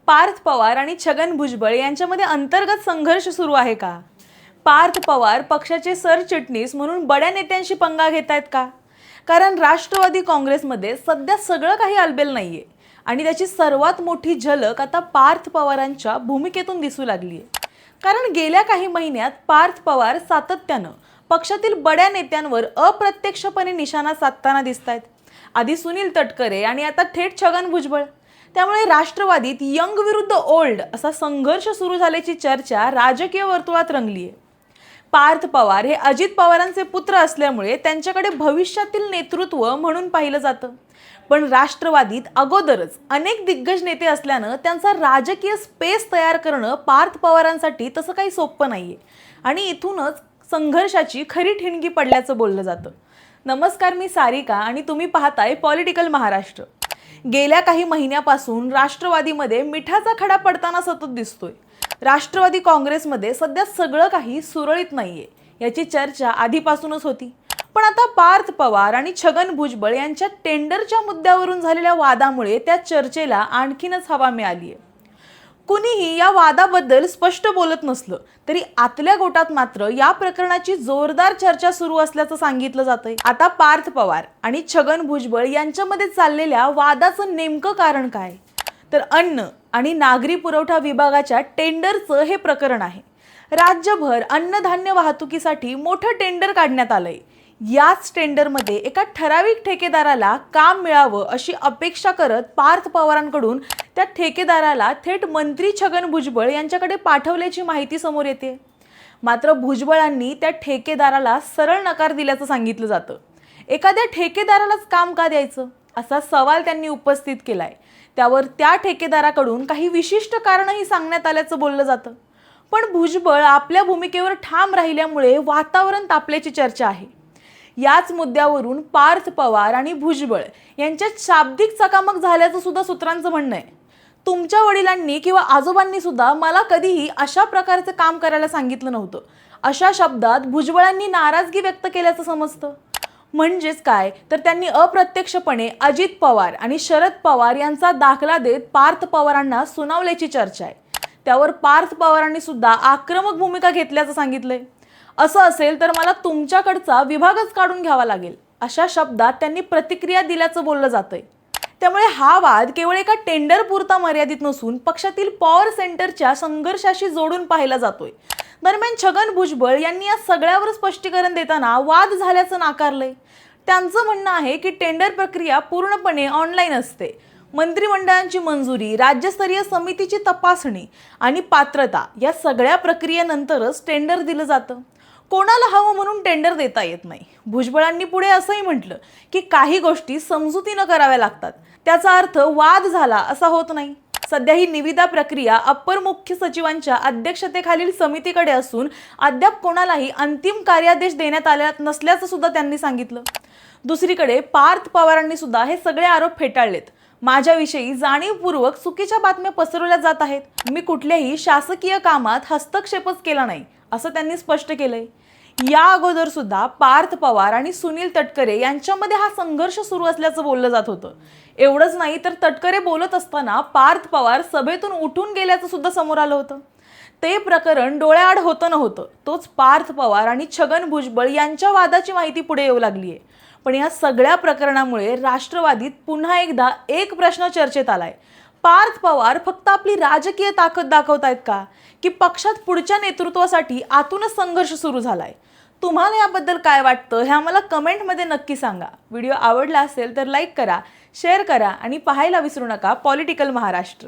पार्थ पवार आणि छगन भुजबळ यांच्यामध्ये अंतर्गत संघर्ष सुरू आहे का? पार्थ पवार पक्षाचे सरचिटणीस म्हणून बड्या नेत्यांशी पंगा घेत आहेत का? कारण राष्ट्रवादी काँग्रेसमध्ये सध्या सगळं काही अलबेल नाहीये आणि त्याची सर्वात मोठी झलक आता पार्थ पवारांच्या भूमिकेतून दिसू लागली आहे. कारण गेल्या काही महिन्यात पार्थ पवार सातत्यानं पक्षातील बड्या नेत्यांवर अप्रत्यक्षपणे निशाणा साधताना दिसत आहेत. आधी सुनील तटकरे आणि आता थेट छगन भुजबळ. त्यामुळे राष्ट्रवादीत यंग विरुद्ध ओल्ड असा संघर्ष सुरू झाल्याची चर्चा राजकीय वर्तुळात रंगली आहे. पार्थ पवार हे अजित पवारांचे पुत्र असल्यामुळे त्यांच्याकडे भविष्यातील नेतृत्व म्हणून पाहिलं जातं. पण राष्ट्रवादीत अगोदरच अनेक दिग्गज नेते असल्यानं त्यांचा राजकीय स्पेस तयार करणं पार्थ पवारांसाठी तसं काही सोपं नाहीये आणि इथूनच संघर्षाची खरी ठिणगी पडल्याचं बोललं जातं. नमस्कार, मी सारिका आणि तुम्ही पाहताय पॉलिटिकल महाराष्ट्र. गेल्या काही महिन्यापासून राष्ट्रवादीमध्ये मिठाचा खडा पडताना सतत दिसतोय. राष्ट्रवादी काँग्रेसमध्ये सध्या सगळं काही सुरळीत नाहीये याची चर्चा आधीपासूनच होती. पण आता पार्थ पवार आणि छगन भुजबळ यांच्या टेंडरच्या मुद्द्यावरून झालेल्या वादामुळे त्या चर्चेला आणखीनच हवा मिळाली आहे. कुणीही या वादाबद्दल स्पष्ट बोलत नसलं तरी आतल्या गोटात मात्र या प्रकरणाची जोरदार चर्चा सुरू असल्याचं सांगितलं जातंय. आता पार्थ पवार आणि छगन भुजबळ यांच्यामध्ये चाललेल्या वादाचं नेमकं कारण काय? तर अन्न आणि नागरी पुरवठा विभागाच्या टेंडरचं हे प्रकरण आहे. राज्यभर अन्नधान्य वाहतुकीसाठी मोठं टेंडर काढण्यात आलंय. याच टेंडरमध्ये एका ठराविक ठेकेदाराला काम मिळावं अशी अपेक्षा करत पार्थ पवारांकडून त्या ठेकेदाराला थेट मंत्री छगन भुजबळ यांच्याकडे पाठवल्याची माहिती समोर येते. मात्र भुजबळांनी त्या ठेकेदाराला सरळ नकार दिल्याचं सांगितलं जातं. एखाद्या ठेकेदारालाच काम का द्यायचं असा सवाल त्यांनी उपस्थित केलाय. त्यावर त्या ठेकेदाराकडून काही विशिष्ट कारणही सांगण्यात आल्याचं बोललं जातं. पण भुजबळ आपल्या भूमिकेवर ठाम राहिल्यामुळे वातावरण तापल्याची चर्चा आहे. याच मुद्द्यावरून पार्थ पवार आणि भुजबळ यांच्यात शाब्दिक चकामक झाल्याचं सुद्धा सूत्रांचं म्हणणं आहे. तुमच्या वडिलांनी किंवा आजोबांनी सुद्धा मला कधीही अशा प्रकारचं काम करायला सांगितलं नव्हतं अशा शब्दात भुजबळांनी नाराजगी व्यक्त केल्याचं समजतं. म्हणजेच काय तर त्यांनी अप्रत्यक्षपणे अजित पवार आणि शरद पवार यांचा दाखला देत पार्थ पवारांना सुनावल्याची चर्चा आहे. त्यावर पार्थ पवारांनी सुद्धा आक्रमक भूमिका घेतल्याचं सांगितलंय. असं असेल तर मला तुमच्याकडचा विभागच काढून घ्यावा लागेल अशा शब्दात त्यांनी प्रतिक्रिया दिल्याचं बोललं जातंय. त्यामुळे हा वाद केवळ एका टेंडर पुरता मर्यादित नसून पक्षातील पॉवर सेंटरच्या संघर्षाशी जोडून पाहिला जातोय. दरम्यान छगन भुजबळ यांनी या सगळ्यावर स्पष्टीकरण देताना वाद झाल्याचं नाकारलंय. त्यांचं म्हणणं आहे की टेंडर प्रक्रिया पूर्णपणे ऑनलाईन असते. मंत्रिमंडळाची मंजुरी, राज्यस्तरीय समितीची तपासणी आणि पात्रता या सगळ्या प्रक्रियेनंतरच टेंडर दिलं जातं. कोणाला हवं म्हणून टेंडर देता येत नाही. भुजबळांनी पुढे असंही म्हटलं की काही गोष्टी समजुतीनं कराव्या लागतात. त्याचा अर्थ वाद झाला असा होत नाही. सध्या ही निविदा प्रक्रिया अप्पर मुख्य सचिवांच्या अध्यक्षतेखालील समितीकडे असून अद्याप कोणालाही अंतिम कार्यादेश देण्यात आला नसल्याचं सुद्धा त्यांनी सांगितलं. दुसरीकडे पार्थ पवारांनी सुद्धा हे सगळे आरोप फेटाळलेत. माझ्याविषयी जाणीवपूर्वक चुकीच्या बातम्या पसरवल्या जात आहेत. मी कुठल्याही शासकीय कामात हस्तक्षेपच केला नाही असं त्यांनी स्पष्ट केलंय. या अगोदर सुद्धा पार्थ पवार आणि सुनील तटकरे यांच्यामध्ये हा संघर्ष सुरू असल्याचं बोललं जात होतं. एवढंच नाही तर तटकरे बोलत असताना पार्थ पवार सभेतून उठून गेल्याचं सुद्धा समोर आलं होतं. ते प्रकरण डोळ्याआड होतं नव्हतं. तोच पार्थ पवार आणि छगन भुजबळ यांच्या वादाची माहिती पुढे येऊ लागली आहे. पण या सगळ्या प्रकरणामुळे राष्ट्रवादीत पुन्हा एकदा एक प्रश्न चर्चेत आलाय. पार्थ पवार फक्त आपली राजकीय ताकद दाखवतायत का की पक्षात पुढच्या नेतृत्वासाठी आतूनच संघर्ष सुरू झालाय? तुम्हाला याबद्दल काय वाटतं हे आम्हाला कमेंटमध्ये नक्की सांगा. व्हिडिओ आवडला असेल तर लाईक करा, शेअर करा आणि पाहायला विसरू नका पॉलिटिकल महाराष्ट्र.